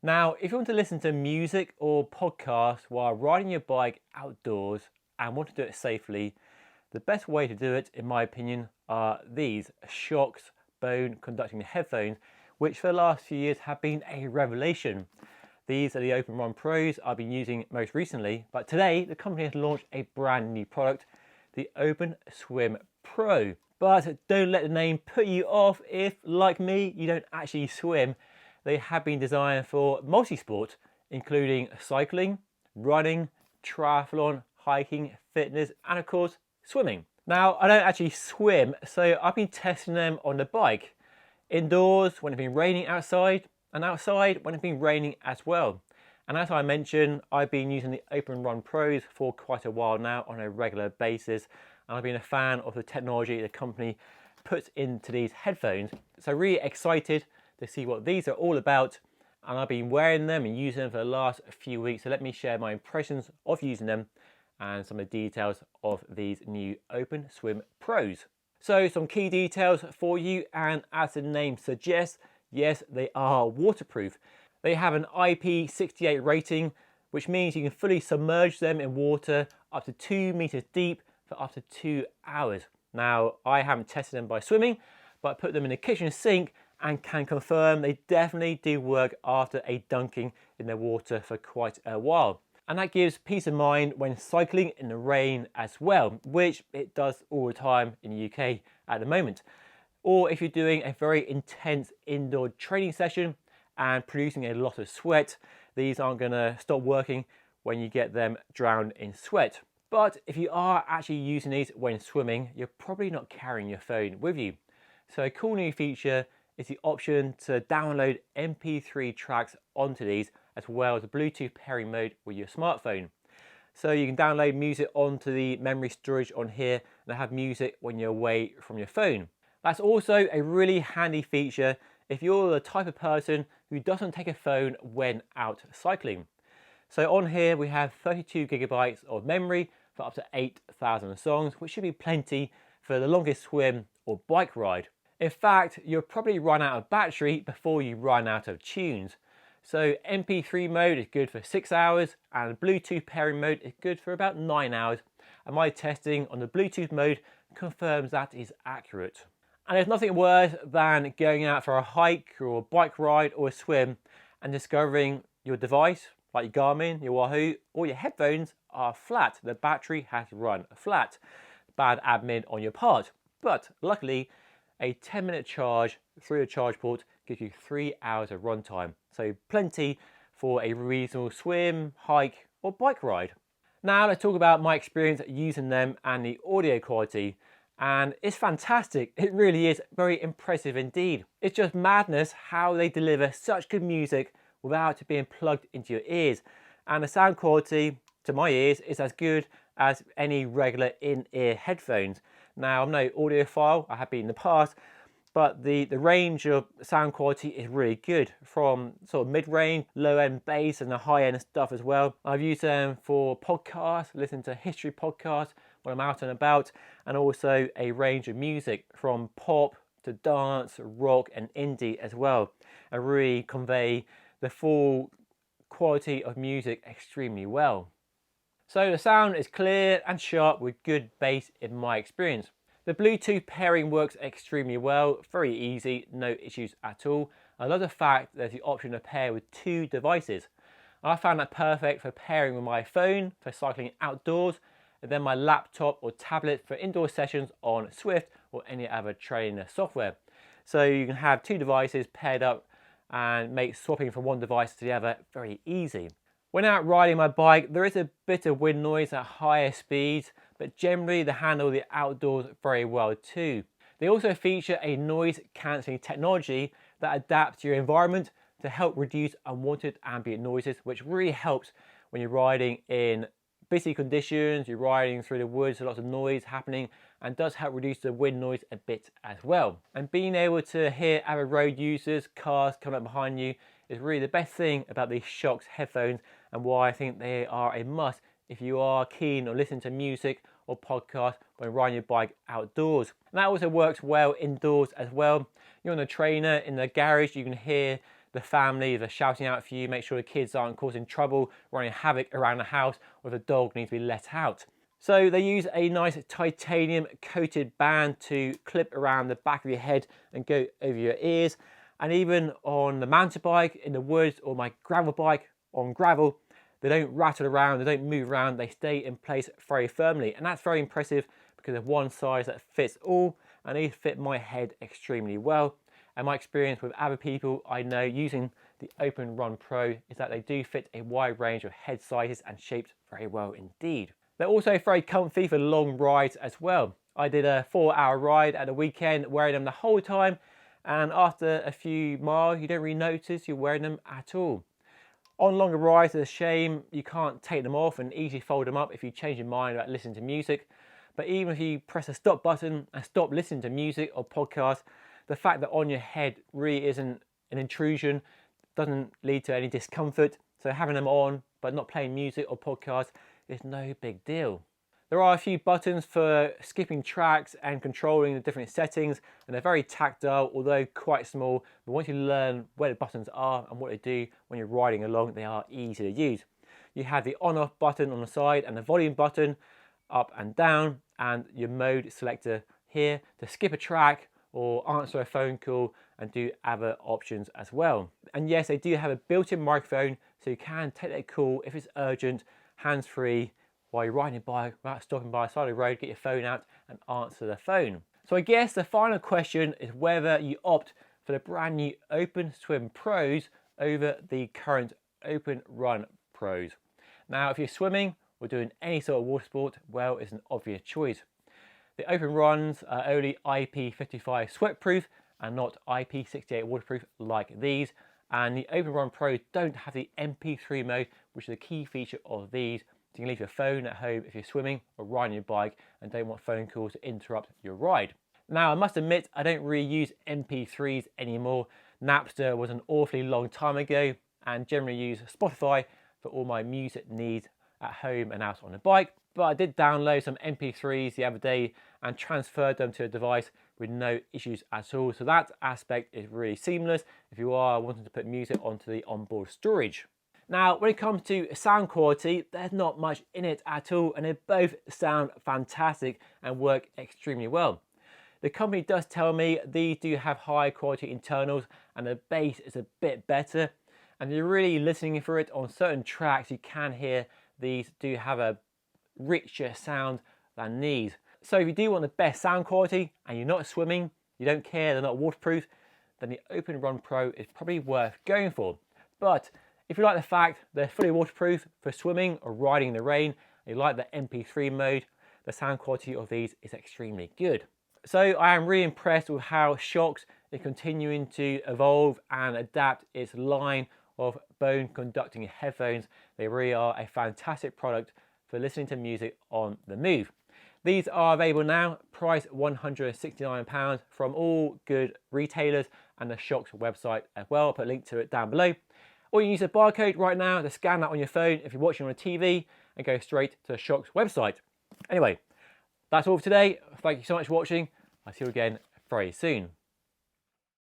Now, if you want to listen to music or podcasts while riding your bike outdoors and want to do it safely, the best way to do it, in my opinion, are these Shokz bone conducting headphones, which for the last few years have been a revelation. These are the OpenRun Pros I've been using most recently, but today the company has launched a brand new product, the OpenSwim Pro. But don't let the name put you off if, like me, you don't actually swim. They have been designed for multisport, including cycling, running, triathlon, hiking, fitness, and of course, swimming. Now, I don't actually swim, so I've been testing them on the bike, indoors when it's been raining outside, and outside when it's been raining as well. And as I mentioned, I've been using the OpenRun Pros for quite a while now on a regular basis, and I've been a fan of the technology the company puts into these headphones. So really excited to see what these are all about, and I've been wearing them and using them for the last few weeks. So let me share my impressions of using them and some of the details of these new OpenSwim Pros. So some key details for you, and as the name suggests, yes, they are waterproof. They have an IP68 rating, which means you can fully submerge them in water up to 2 meters deep for up to 2 hours. Now, I haven't tested them by swimming, but I put them in the kitchen sink and can confirm they definitely do work after a dunking in the water for quite a while. And that gives peace of mind when cycling in the rain as well, which it does all the time in the UK at the moment. Or if you're doing a very intense indoor training session and producing a lot of sweat, these aren't going to stop working when you get them drowned in sweat. But if you are actually using these when swimming, you're probably not carrying your phone with you. So a cool new feature is the option to download MP3 tracks onto these, as well as a Bluetooth pairing mode with your smartphone. So you can download music onto the memory storage on here and have music when you're away from your phone. That's also a really handy feature if you're the type of person who doesn't take a phone when out cycling. So on here we have 32 gigabytes of memory for up to 8,000 songs, which should be plenty for the longest swim or bike ride. In fact, you'll probably run out of battery before you run out of tunes. So MP3 mode is good for 6 hours and Bluetooth pairing mode is good for about 9 hours. And my testing on the Bluetooth mode confirms that is accurate. And there's nothing worse than going out for a hike or a bike ride or a swim and discovering your device, like your Garmin, your Wahoo, or your headphones are flat. The battery has run flat. Bad admin on your part. But luckily, a 10-minute charge through a charge port gives you 3 hours of runtime. So plenty for a reasonable swim, hike, or bike ride. Now let's talk about my experience using them and the audio quality. And it's fantastic. It really is very impressive indeed. It's just madness how they deliver such good music without it being plugged into your ears. And the sound quality, to my ears, is as good as any regular in-ear headphones. Now, I'm no audiophile, I have been in the past, but the range of sound quality is really good, from sort of mid-range, low-end bass and the high-end stuff as well. I've used them for podcasts, listening to history podcasts when I'm out and about, and also a range of music from pop to dance, rock and indie as well, and really convey the full quality of music extremely well. So the sound is clear and sharp with good bass in my experience. The Bluetooth pairing works extremely well, very easy, no issues at all. I love the fact there's the option to pair with 2 devices. I found that perfect for pairing with my phone for cycling outdoors, and then my laptop or tablet for indoor sessions on Swift or any other training software. So you can have 2 devices paired up and make swapping from one device to the other very easy. When out riding my bike, there is a bit of wind noise at higher speeds, but generally they handle the outdoors very well too. They also feature a noise cancelling technology that adapts to your environment to help reduce unwanted ambient noises, which really helps when you're riding in busy conditions, you're riding through the woods, lots of noise happening, and does help reduce the wind noise a bit as well. And being able to hear other road users, cars coming up behind you, is really the best thing about these Shokz headphones, and why I think they are a must if you are keen on listening to music or podcasts when riding your bike outdoors. And that also works well indoors as well. You're on a trainer in the garage, you can hear the family, they're shouting out for you, make sure the kids aren't causing trouble, running havoc around the house, or the dog needs to be let out. So they use a nice titanium coated band to clip around the back of your head and go over your ears. And even on the mountain bike, in the woods, or my gravel bike on gravel, they don't rattle around, they don't move around, they stay in place very firmly. And that's very impressive because of one size that fits all, and these fit my head extremely well. And my experience with other people I know using the OpenRun Pro is that they do fit a wide range of head sizes and shapes very well indeed. They're also very comfy for long rides as well. I did a 4-hour ride at the weekend wearing them the whole time, and after a few miles you don't really notice you're wearing them at all. On longer rides, it's a shame you can't take them off and easily fold them up if you change your mind about listening to music. But even if you press the stop button and stop listening to music or podcasts, the fact that on your head really isn't an intrusion, doesn't lead to any discomfort. So having them on but not playing music or podcasts is no big deal. There are a few buttons for skipping tracks and controlling the different settings, and they're very tactile, although quite small. But once you learn where the buttons are and what they do when you're riding along, they are easy to use. You have the on-off button on the side and the volume button up and down, and your mode selector here to skip a track or answer a phone call and do other options as well. And yes, they do have a built-in microphone, so you can take that call if it's urgent, hands-free, while you're riding your bike without stopping by the side of the road, get your phone out and answer the phone. So I guess the final question is whether you opt for the brand new OpenSwim Pros over the current OpenRun Pros. Now, if you're swimming or doing any sort of water sport, well, it's an obvious choice. The OpenRuns are only IP55 sweatproof and not IP68 waterproof like these. And the OpenRun Pros don't have the MP3 mode, which is a key feature of these. So you can leave your phone at home if you're swimming or riding your bike and don't want phone calls to interrupt your ride. Now, I must admit, I don't really use MP3s anymore. Napster was an awfully long time ago, and generally use Spotify for all my music needs at home and out on the bike. But I did download some MP3s the other day and transferred them to a device with no issues at all. So that aspect is really seamless if you are wanting to put music onto the onboard storage. Now, when it comes to sound quality, there's not much in it at all, and they both sound fantastic and work extremely well. The company does tell me these do have high quality internals and the bass is a bit better, and you're really listening for it on certain tracks. You can hear these do have a richer sound than these. So if you do want the best sound quality and you're not swimming, you don't care, they're not waterproof, then the OpenRun Pro is probably worth going for. But if you like the fact they're fully waterproof for swimming or riding in the rain, and you like the MP3 mode, the sound quality of these is extremely good. So I am really impressed with how Shokz is continuing to evolve and adapt its line of bone conducting headphones. They really are a fantastic product for listening to music on the move. These are available now, priced £169 from all good retailers and the Shokz website as well. I'll put a link to it down below. Or you can use the barcode right now to scan that on your phone if you're watching on a TV and go straight to the Shokz website. Anyway, that's all for today. Thank you so much for watching. I'll see you again very soon.